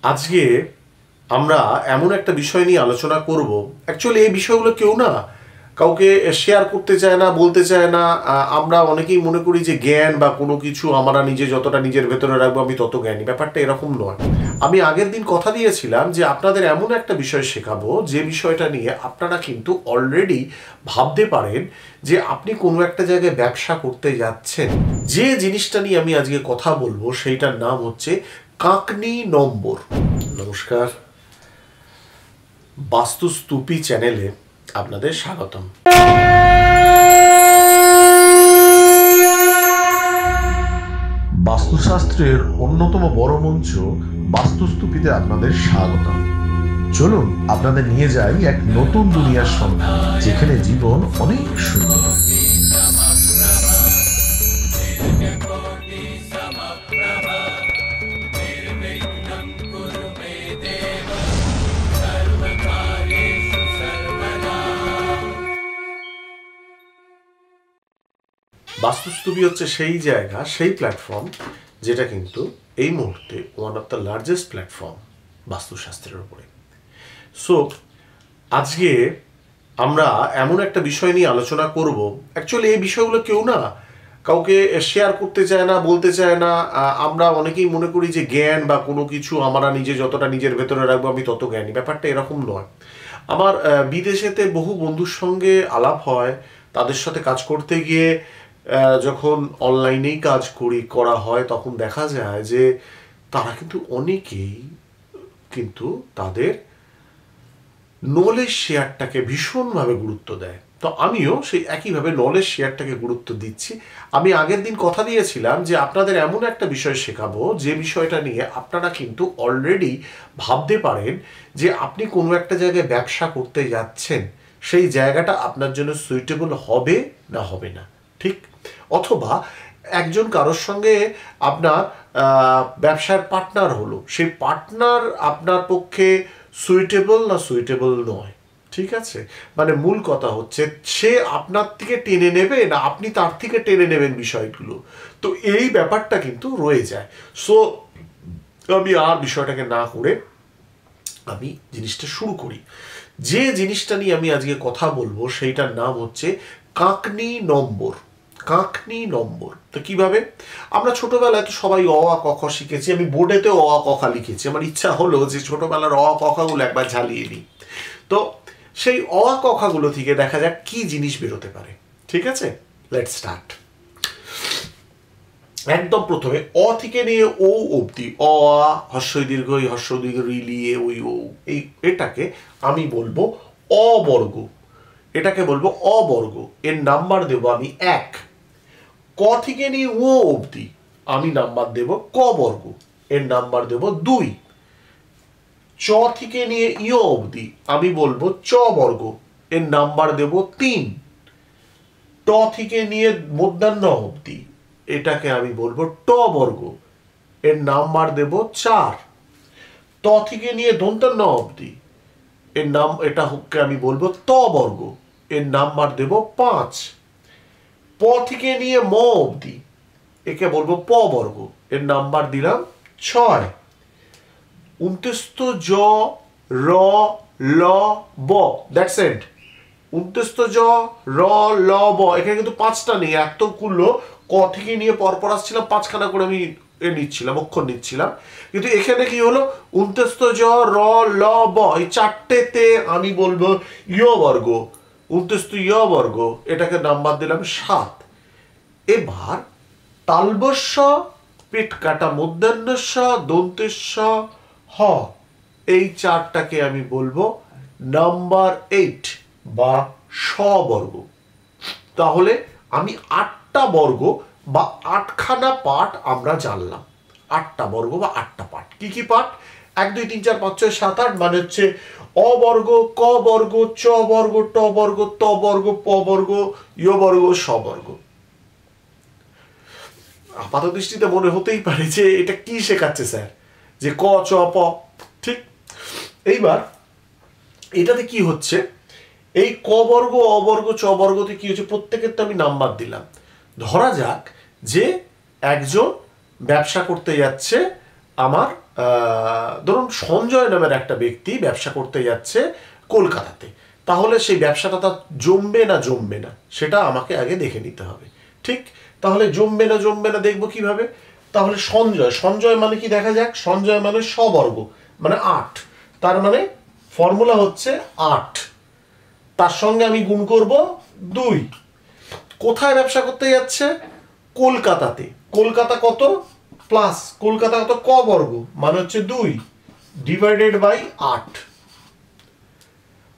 আজকে আমরা এমন একটা বিষয় নিয়ে আলোচনা করব। অ্যাকচুয়ালি এই বিষয়গুলো কেউ না কাউকে শেয়ার করতে চায় না, বলতে চায় না। আমরা অনেকেই মনে করি যে জ্ঞান বা কোনো কিছু আমরা নিজে যতটা নিজের ভেতরে রাখবো আমি তত জ্ঞানী। ব্যাপারটা এরকম নয়। আমি আগের দিন কথা দিয়েছিলাম যে আপনাদের এমন একটা বিষয় শেখাবো যে বিষয়টা নিয়ে আপনারা কিন্তু অলরেডি ভাবতে পারেন যে আপনি কোনো একটা জায়গায় ব্যবসা করতে যাচ্ছেন। যে জিনিসটা নিয়ে আমি আজকে কথা বলবো সেইটার নাম হচ্ছে কাকনি নম্বর। নমস্কার, বাস্তুস্তূপী চ্যানেলে আপনাদের স্বাগতম। বাস্তুশাস্ত্রের অন্যতম বড় মঞ্চ বাস্তুস্তূপীতে আপনাদের স্বাগতম। চলুন আপনাদের নিয়ে যাই এক নতুন দুনিয়ার সন্ধানে, যেখানে জীবন অনেক সুন্দর। বাস্তুস্তূপী হচ্ছে সেই জায়গা, সেই প্ল্যাটফর্ম যেটা কিন্তু এই মুহূর্তে one of the largest platform বাস্তুশাস্ত্রের উপরে। সো আজকে আমরা এমন একটা বিষয় নিয়ে আলোচনা করব। অ্যাকচুয়ালি এই বিষয়গুলো কেউ না কাউকে শেয়ার করতে চায় না, বলতে চায় না। আমরা অনেকেই মনে করি যে জ্ঞান বা কোনো কিছু আমরা নিজে যতটা নিজের ভেতরে রাখবো আমি তত জ্ঞানী। ব্যাপারটা এরকম নয়। আমার বিদেশেতে বহু বন্ধুর সঙ্গে আলাপ হয়, তাদের সাথে কাজ করতে গিয়ে যখন অনলাইনেই কাজ করা হয় তখন দেখা যায় যে তারা কিন্তু অনেকেই কিন্তু তাদের নলেজ শেয়ারটাকে ভীষণভাবে গুরুত্ব দেয়। তো আমিও সেই একইভাবে নলেজ শেয়ারটাকে গুরুত্ব দিচ্ছি। আমি আগের দিন কথা দিয়েছিলাম যে আপনাদের এমন একটা বিষয় শেখাবো যে বিষয়টা নিয়ে আপনারা কিন্তু অলরেডি ভাবতে পারেন যে আপনি কোনো একটা জায়গায় ব্যবসা করতে যাচ্ছেন, সেই জায়গাটা আপনার জন্য সুইটেবল হবে না হবে না, ঠিক? অথবা একজন কারোর সঙ্গে আপনার ব্যবসার পার্টনার হলো, সেই পার্টনার আপনার পক্ষে সুইটেবল না সুইটেবল নয়, ঠিক আছে? মানে মূল কথা হচ্ছে সে আপনার থেকে টেনে নেবে না আপনি তার থেকে টেনে নেবেন বিষয়গুলো। তো এই ব্যাপারটা কিন্তু রয়ে যায়। সো আমি আর বিষয়টাকে না করে আমি জিনিসটা শুরু করি। যে জিনিসটা নিয়ে আমি আজকে কথা বলবো সেইটার নাম হচ্ছে কাকনি নম্বর। কাকনি নম্বর। তো কিভাবে? আমরা ছোটবেলায় তো সবাই অ আ ক খ শিখেছি। আমি বোর্ডেতে অ আ ক খ লিখেছি। আমার ইচ্ছা হলো যে ছোটবেলার অ আ ক খ গুলো একবার ঝালিয়ে নিই। তো সেই অ আ ক খ গুলো থেকে দেখা যাক কি জিনিস বেরোতে পারে। ঠিক আছে, লেটস স্টার্ট। একদম প্রথমে অ থেকে নিয়ে ও অবধি, অ আ হর্ষই দীর্ঘ হর্ষ দীর্ঘ রিলিয়ে ওই ও, এই এটাকে আমি বলবো অবর্গ। এটাকে বলবো অবর্গ। এর নাম্বার দেব আমি 1। ক থেকে নিয়ে ও অবধি আমি নাম্বার দেব ক বর্গ। এর নাম্বার দেব 2। চ থেকে নিয়ে ইয় অবধি আমি বলবো চ বর্গ। এর নাম্বার দেব 3। ট থেকে নিয়ে মধ্যাহ্ন অবধি এটাকে আমি বলবো ট বর্গ। এর নাম্বার দেব 4। ত থেকে নিয়ে দন্তান্ন অবধি এর নাম এটাকে আমি বলবো ত বর্গ। এর নাম্বার দেব 5। প থেকে নিয়ে ম অবধি একে বলবো প বর্গ। এর নাম্বার দিলাম 6। 29 জ র ল ব, দ্যাটস ইট। 29 জ র ল ব, এখানে কিন্তু 5টা নেই, এতগুলো ক থেকে নিয়ে পরপর আসছিলাম, 5খানা করে আমি নিচ্ছিলাম, অক্ষর নিচ্ছিলাম। কিন্তু এখানে কি হলো, 29 জ র ল ব, এই 4টেতে আমি বলবো ইয় বর্গ। 29 ইয় বর্গ, এটাকে নাম্বার দিলাম 7। এবার তালবস্য, পেট কাটা মধ্যাহ্নস্য, দন্তেস্য হ, এই 4টাকে আমি বলবো নাম্বার 8 বা স বর্গ। তাহলে আমি 8টা বর্গ বা 8খানা পাঠ আমরা জানলাম। 8টা বর্গ বা 8টা পাঠ। কি কি পাঠ? 1 2 3 4 5 6 7 8, মানে হচ্ছে অ বর্গ, ক বর্গ, চ বর্গ, ট বর্গ, ত বর্গ, প বর্গ, ইয় বর্গ, স বর্গ। আপাত দৃষ্টিতে মনে হতেই পারে যে এটা কি শেখাচ্ছে স্যার, যে ক চ প, ঠিক? এইবার এটাতে কি হচ্ছে, এই ক বর্গ, অবর্গ, চ বর্গতে কি হচ্ছে, প্রত্যেকের তো আমি নাম্বার দিলাম। ধরা যাক যে একজন ব্যবসা করতে যাচ্ছে আমার ধরুন সঞ্জয় নামের একটা ব্যক্তি ব্যবসা করতে যাচ্ছে কলকাতাতে, তাহলে সেই ব্যবসাটা তার জমবে না জমবে না সেটা আমাকে আগে দেখে নিতে হবে। ঠিক, তাহলে জমবে না দেখবো কিভাবে? তাহলে সঞ্জয় মানে কি দেখা যাক। সঞ্জয় মানে সবর্গ, মানে 8, তার মানে ফর্মুলা হচ্ছে 8, তার সঙ্গে আমি গুণ করব 2। কোথায় ব্যবসা করতে যাচ্ছে? কলকাতাতে। কলকাতা কত? প্লাস কলকাতা কত? ক বর্গ, মানে হচ্ছে 2 ডিভাইডেড বাই 8।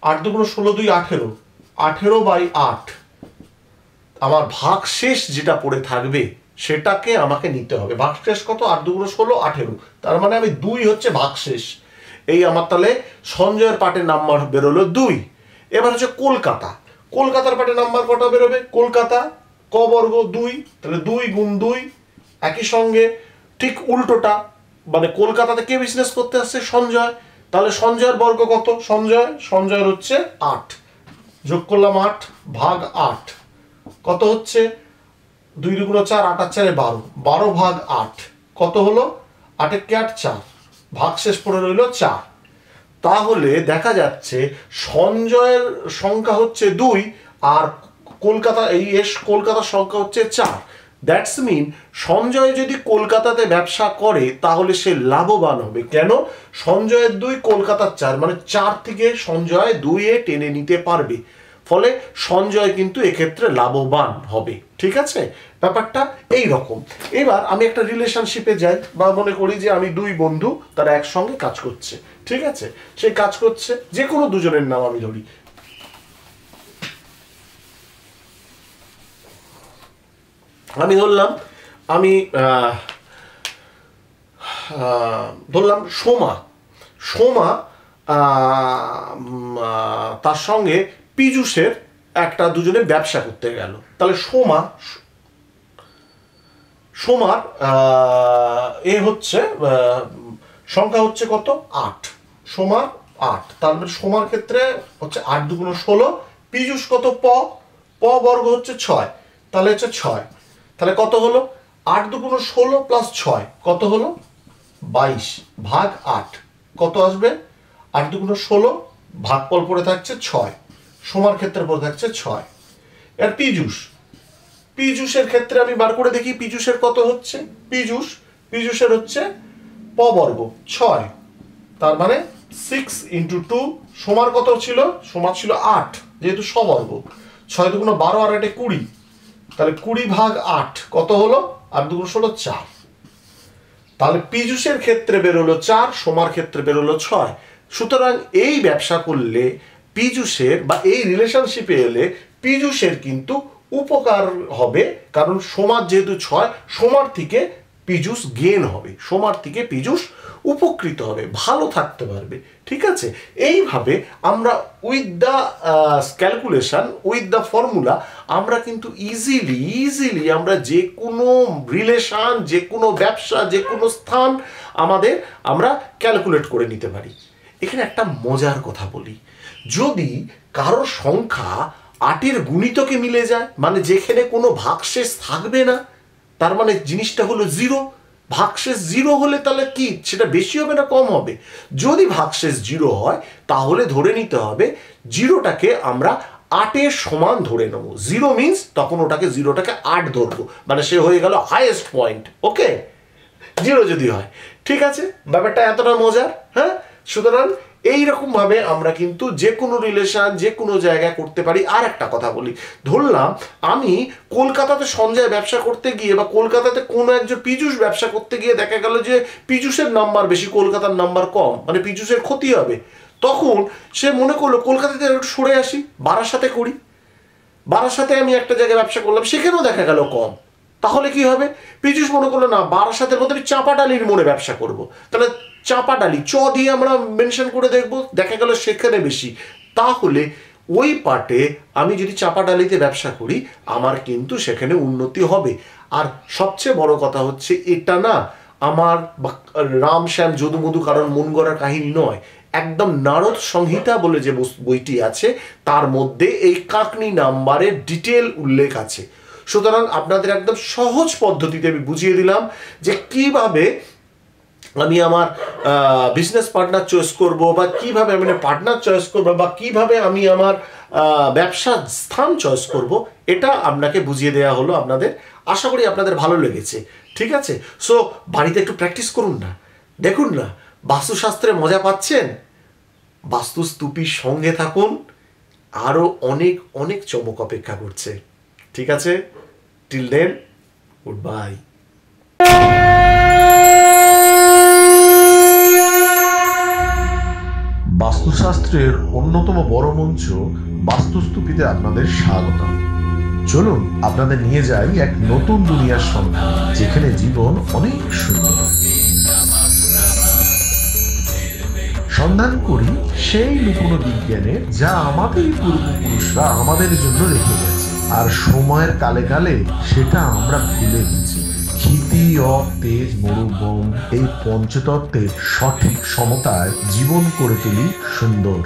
8 দুগুণ 16, 2 18, 18 বাই 8। আমার ভাগশেষ যেটা পড়ে থাকবে সেটাকে আমাকে নিতে হবে। ভাগশেষ কত? 8 দুগুণ 16, 18, তার মানে আমি 2 হচ্ছে ভাগশেষ। এই আমার তাহলে সঞ্জয়ের পার্টের নাম্বার বেরোলো 2। এবার হচ্ছে কলকাতা। কলকাতার পার্টের নাম্বার কটা বেরোবে? কলকাতা ক বর্গ 2, তাহলে 2 গুণ 2। একই সঙ্গে ঠিক উল্টোটা, মানে কলকাতাতে কে বিজনেস করতে আসছে? সঞ্জয়। তাহলে সঞ্জয়ের বর্গ কত? সঞ্জয়ের হচ্ছে 8, যোগ করলাম 8 ভাগ 8, কত হচ্ছে? 2 দুগুণ 4, 8 আর 4 12, 12 ভাগ 8 কত হলো? 8 কে 8 4, ভাগশেষ পড়ে রইল 4। তাহলে দেখা যাচ্ছে সঞ্জয়ের সংখ্যা হচ্ছে 2 আর কলকাতার সংখ্যা হচ্ছে 4। দ্যাটস মিন সঞ্জয় যদি কলকাতাতে ব্যবসা করে তাহলে সে লাভবান হবে। কেন? সঞ্জয়ের 2, কলকাতার 4, মানে 4 থেকে সঞ্জয় 2 এ টেনে নিতে পারবে, ফলে সঞ্জয় কিন্তু এক্ষেত্রে লাভবান হবে। ঠিক আছে, ব্যাপারটা এই রকম। এবার আমি একটা রিলেশনশিপে যাই, বা মনে করি যে আমি 2 বন্ধু, তারা একসঙ্গে কাজ করছে। ঠিক আছে, সেই কাজ করছে, যে কোনো দুজনের নাম আমি ধরি। আমি ধরলাম সোমা তার সঙ্গে পীযূষের একটা দুজনে ব্যবসা করতে গেল। তাহলে সোমার এ হচ্ছে সংখ্যা হচ্ছে কত? 8। সোমার 8, তার মানে সোমার ক্ষেত্রে হচ্ছে 8 দুগুণ 16, পীযূষ কত? প বর্গ হচ্ছে 6, তাহলে হচ্ছে 6। তাহলে কত হলো? 8 দুগুণ 16 প্লাস 6 কত হলো? 22 ভাগ 8 কত আসবে? 8 দুগুণ 16, ভাগফল পড়ে থাকছে 6, সোমার ক্ষেত্রে পড়ে থাকছে 6। আর পীযূষের ক্ষেত্রে আমি বার করে দেখি পীযূষের কত হচ্ছে। পীযূষের হচ্ছে প বর্গ 6, তার মানে 6 × 2। সোমার কত ছিল? সোমার ছিল 8, যেহেতু সবর্গ। 6 দুগুণ 12 আর 8 20, তাহলে 20 ভাগ 8 কত হলো? 8 দুগুণ 16 4। তাহলে পীযূষের ক্ষেত্রে বেরোলো 4, সোমার ক্ষেত্রে বেরোলো 6। সুতরাং এই ব্যবসা করলে পীযূষের, বা এই রিলেশনশিপে এলে পীযূষের কিন্তু উপকার হবে, কারণ সোমার যেহেতু 6, সোমার থেকে পীযূষ গেন হবে, সোমার থেকে পীযূষ উপকৃত হবে, ভালো থাকতে পারবে। ঠিক আছে, এইভাবে আমরা with the calculation, with the formula, আমরা কিন্তু ইজিলি আমরা যে কোনো রিলেশন, যে কোনো ব্যবসা, যে কোনো স্থান আমরা ক্যালকুলেট করে নিতে পারি। এখানে একটা মজার কথা বলি, যদি কারোর সংখ্যা 8-এর গুণিতকে মিলে যায়, মানে যেখানে কোনো ভাগশেষ থাকবে না, তার মানে জিনিসটা হলো 0। ভাগশেষ 0 হলে তাহলে কি সেটা বেশি হবে না কম হবে? যদি ভাগশেষ 0 হয় তাহলে ধরে নিতে হবে 0টাকে আমরা 8-এর সমান ধরে নেব। 0 মিনস তখন ওটাকে 0টাকে 8 ধরবো, মানে সে হয়ে গেল হাইয়েস্ট পয়েন্ট। ওকে, 0 যদি হয়। ঠিক আছে, ব্যাপারটা এতটা মজার। হ্যাঁ, সুতরাং এইরকম ভাবে আমরা কিন্তু যে কোনো রিলেশন, যে কোনো জায়গায় করতে পারি। আর একটা কথা বলি, ধরলাম আমি কলকাতাতে সঞ্জয় ব্যবসা করতে গিয়ে, বা কলকাতাতে কোনো একজন পীযূষ ব্যবসা করতে গিয়ে দেখা গেল যে পীযূষের নাম্বার বেশি, কলকাতার নাম্বার কম, মানে পীযূষের ক্ষতি হবে। তখন সে মনে করলো কলকাতাতে একটু সরে আসি, বারাসাতে করি। বারাসাতে আমি একটা জায়গায় ব্যবসা করলাম, সেখানেও দেখা গেল কম। তাহলে কি হবে? পীযূষ মনে করলো না, বারাসাতের মধ্যে আমি চাঁপাডালির মোড়ে ব্যবসা করব। তাহলে চাঁপাডালি চ দিয়ে আমরা মেনশন করে দেখব, দেখা গেল সেখানে বেশি। তাহলে ওই পার্টে আমি যদি চাঁপাডালিতে ব্যবসা করি, আমার কিন্তু সেখানে উন্নতি হবে। আর সবচেয়ে বড় কথা হচ্ছে, এটা না আমার রাম শ্যাম যদুমধু কারণ মন গড়ার কাহিনী নয়, একদম নারদ সংহিতা বলে যে বইটি আছে তার মধ্যে এই কাকনি নাম্বারের ডিটেল উল্লেখ আছে। সুতরাং আপনাদের একদম সহজ পদ্ধতিতে আমি বুঝিয়ে দিলাম যে কিভাবে আমি আমার বিজনেস পার্টনার চয়েস করব, বা কিভাবে আমি পার্টনার চয়েস করব, বা কিভাবে আমি আমার ব্যবসার স্থান চয়েস করব, এটা আপনাকে বুঝিয়ে দেওয়া হলো আপনাদের। আশা করি আপনাদের ভালো লেগেছে। ঠিক আছে, সো বাড়িতে একটু প্র্যাকটিস করুন না, দেখুন না বাস্তুশাস্ত্রে মজা পাচ্ছেন, বাস্তুস্তুপির সঙ্গে থাকুন, আরও অনেক অনেক চমক অপেক্ষা করছে। ঠিক আছে, টিল দেন, গুড বাই। বাস্তুশাস্ত্রের অন্যতম বড় মঞ্চ বাস্তুস্তুপিতে আপনাদের স্বাগত। চলুন আপনাদের নিয়ে যাই এক নতুন দুনিয়ার সন্ধানে, যেখানে জীবন অনেক সুন্দর। সন্ধান করি সেই লুকোনো বিজ্ঞানের, যা আমাদের পূর্বপুরুষরা আমাদের জন্য রেখে গেছে, আর সময়ের কালে কালে সেটা আমরা ভুলে গেছি। ক্ষিতি, অপ, তেজ, মরুবম, এই পঞ্চতত্ত্বের সঠিক সমতায় জীবন করে তুলি সুন্দর।